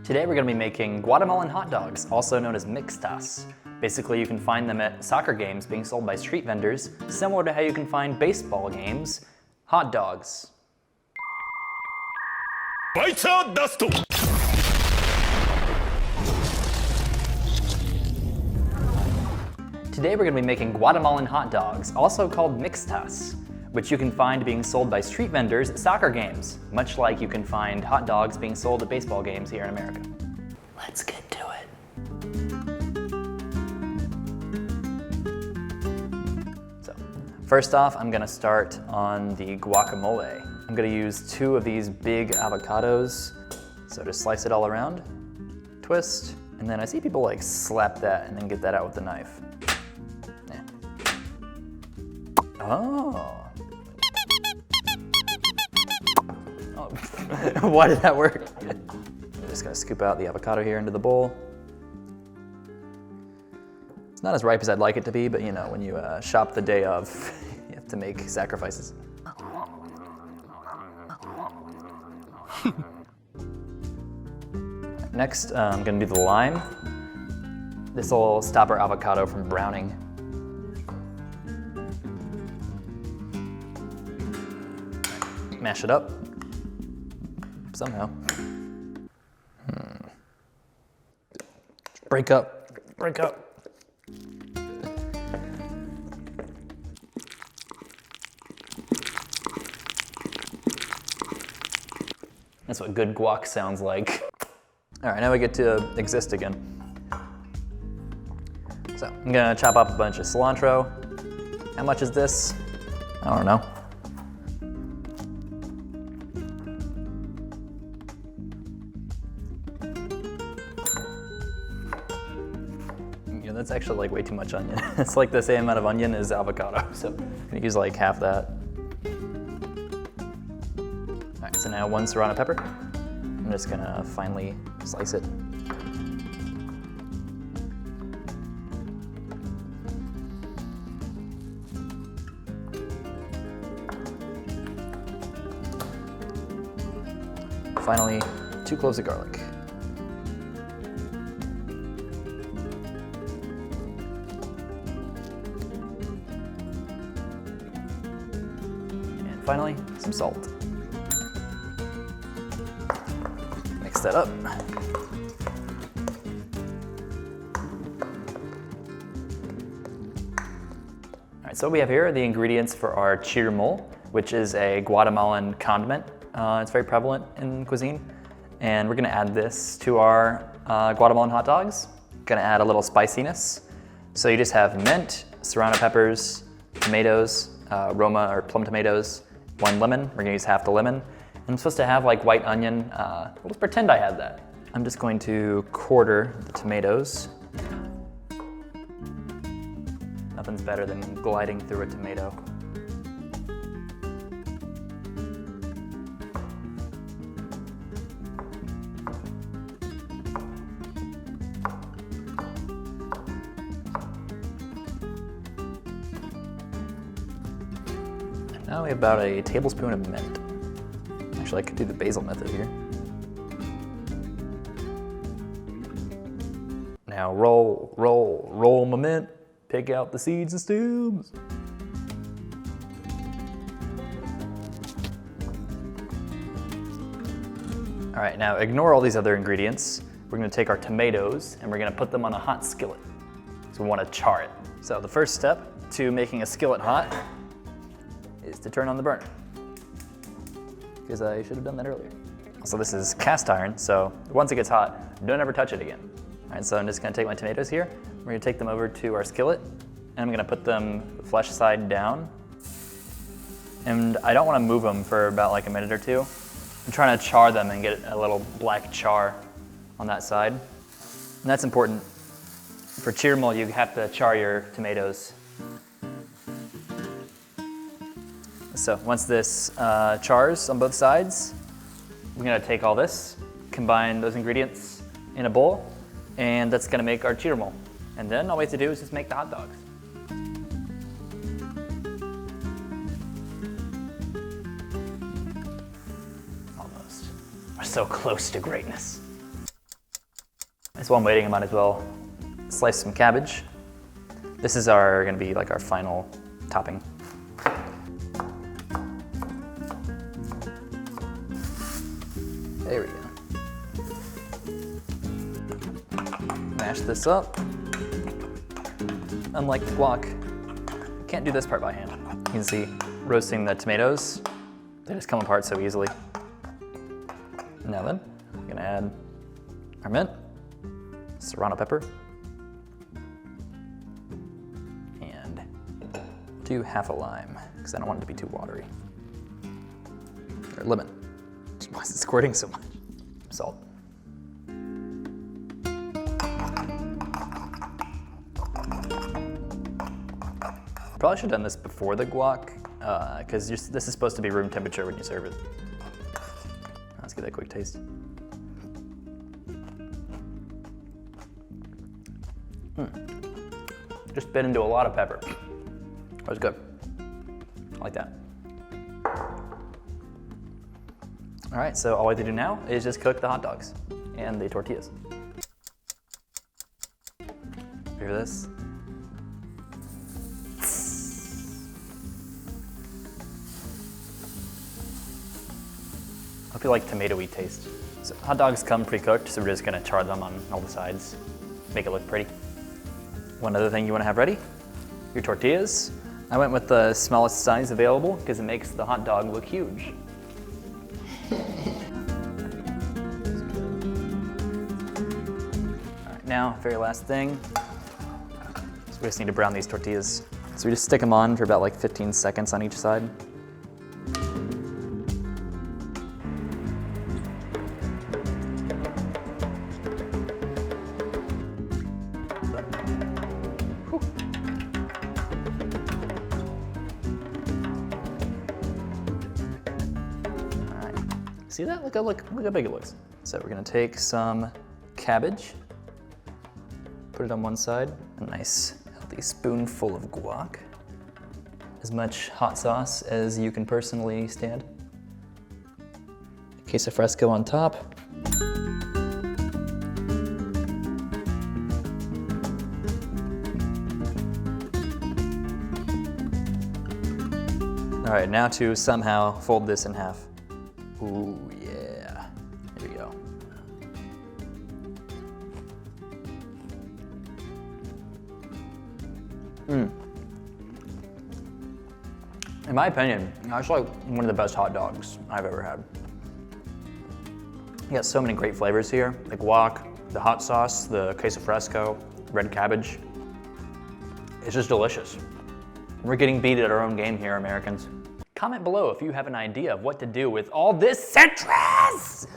Today we're going to be making Guatemalan hot dogs, also known as mixtas. Basically, you can find them at soccer games being sold by street vendors, similar to how you can find baseball games, hot dogs. Today we're going to be making Guatemalan hot dogs, also called mixtas, which you can find being sold by street vendors at soccer games, much like you can find hot dogs being sold at baseball games here in America. Let's get to it. So, first off, I'm going to start on the guacamole. I'm going to use 2 of these big avocados, so just slice it all around, twist, and then I see people like slap that and then get that out with the knife. Oh. Why did that work? I'm just gonna scoop out the avocado here into the bowl. It's not as ripe as I'd like it to be, but you know, when you shop the day of, you have to make sacrifices. Next, I'm gonna do the lime. This will stop our avocado from browning. Mash it up, somehow. Break up, break up. That's what good guac sounds like. All right, now we get to exist again. So I'm gonna chop up a bunch of cilantro. How much is this? I don't know. That's actually like way too much onion. It's like the same amount of onion as avocado, so I'm gonna use like half that. All right, so now 1 Serrano pepper. I'm just gonna finely slice it. Finally, 2 cloves of garlic. Finally, some salt. Mix that up. All right, so what we have here are the ingredients for our chirmol, which is a Guatemalan condiment. It's very prevalent in cuisine. And we're gonna add this to our Guatemalan hot dogs. Gonna add a little spiciness. So you just have mint, serrano peppers, tomatoes, Roma or plum tomatoes, 1 lemon. We're gonna use half the lemon. And I'm supposed to have like white onion. Let's pretend I had that. I'm just going to quarter the tomatoes. Nothing's better than gliding through a tomato. Now we have about a tablespoon of mint. Actually, I could do the basil method here. Now roll, roll, roll my mint. Pick out the seeds and stems. All right, now ignore all these other ingredients. We're gonna take our tomatoes and we're gonna put them on a hot skillet. So we wanna char it. So the first step to making a skillet hot is to turn on the burner, because I should have done that earlier. So this is cast iron, so once it gets hot, don't ever touch it again. All right, so I'm just gonna take my tomatoes here, we're gonna take them over to our skillet, and I'm gonna put them flesh side down. And I don't wanna move them for about like a minute or 2. I'm trying to char them and get a little black char on that side. And that's important. For chirmol, you have to char your tomatoes. So once this chars on both sides, we're gonna take all this, combine those ingredients in a bowl, and that's gonna make our chirmol. And then all we have to do is just make the hot dogs. Almost. We're so close to greatness. So while I'm waiting, I might as well slice some cabbage. This is gonna be like our final topping. There we go. Mash this up. Unlike the guac, can't do this part by hand. You can see roasting the tomatoes, they just come apart so easily. Now then, I'm gonna add our mint, Serrano pepper, and do half a lime, because I don't want it to be too watery. Or lemon. Why is it squirting so much? Salt. Probably should have done this before the guac, because this is supposed to be room temperature when you serve it. Let's get that quick taste. Just bit into a lot of pepper. That was good. I like that. All right, so all we have to do now is just cook the hot dogs and the tortillas. Hear this? I hope you like tomatoey taste. So hot dogs come pre-cooked, so we're just gonna char them on all the sides, make it look pretty. One other thing you wanna have ready, your tortillas. I went with the smallest size available because it makes the hot dog look huge. All right, now, very last thing. So we just need to brown these tortillas. So we just stick them on for about like 15 seconds on each side. See that? Look how big it looks. So we're gonna take some cabbage, put it on one side, a nice healthy spoonful of guac, as much hot sauce as you can personally stand, queso fresco on top, all right, now to somehow fold this in half. Ooh, yeah. Here we go. In my opinion, that's like one of the best hot dogs I've ever had. You got so many great flavors here. The guac, the hot sauce, the queso fresco, red cabbage. It's just delicious. We're getting beat at our own game here, Americans. Comment below if you have an idea of what to do with all this citrus!